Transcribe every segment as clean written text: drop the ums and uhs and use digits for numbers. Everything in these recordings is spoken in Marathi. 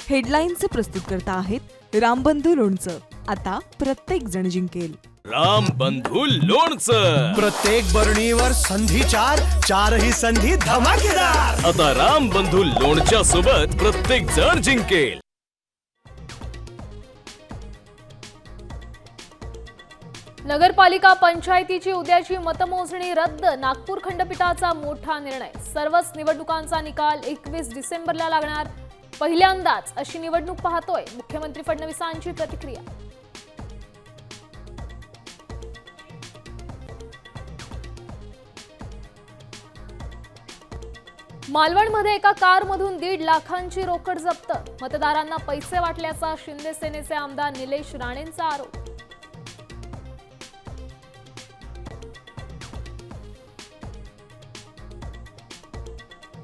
हेडलाईनचे प्रस्तुतकर्ता आहेत रामबंधू लोणचं. आता प्रत्येक जण जिंकेल. रामबंधू लोणचं. प्रत्येक बरणीवर संधी चार, चारही संधी धमाकेदार. आता रामबंधू लोणच्या सोबत प्रत्येक जण जिंकेल. नगरपालिका पंचायतीची उद्याची मतमोजणी रद्द. नागपूर खंडपीठाचा मोठा निर्णय. सर्वच निवडणुकांचा निकाल 21 डिसेंबरला लागणार. पहिल्यांदाच अशी निवडणूक पाहतोय. मुख्यमंत्री फडणवीसांची प्रतिक्रिया. मालवणमध्ये एका कारमधून 1.5 लाखांची रोकड जप्त. मतदारांना पैसे वाटल्याचा शिंदे सेनेचे आमदार निलेश राणेंचा आरोप.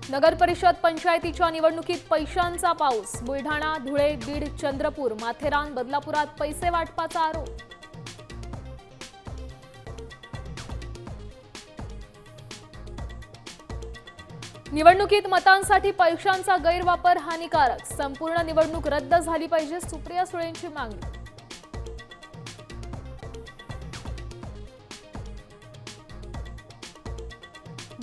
नगर परिषद पंचायतीच्या निवडणुकीत पैशांचा पाऊस. बुलढाणा, धुळे, बीड, चंद्रपूर, माथेरान, बदलापुरात पैसे वाटपाचा आरोप. निवडणुकीत मतांसाठी पैशांचा गैरवापर हानिकारक. संपूर्ण निवडणूक रद्द झाली पाहिजे. सुप्रिया सुळेंची मागणी.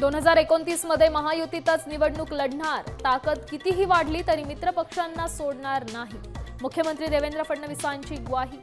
दोन 2029 मध्ये महायुतीतच निवडणूक लढणार. ताकद कितीही वाढली तरी मित्रपक्षांना सोडणार नाही. मुख्यमंत्री देवेंद्र फडणवीसांची ग्वाही.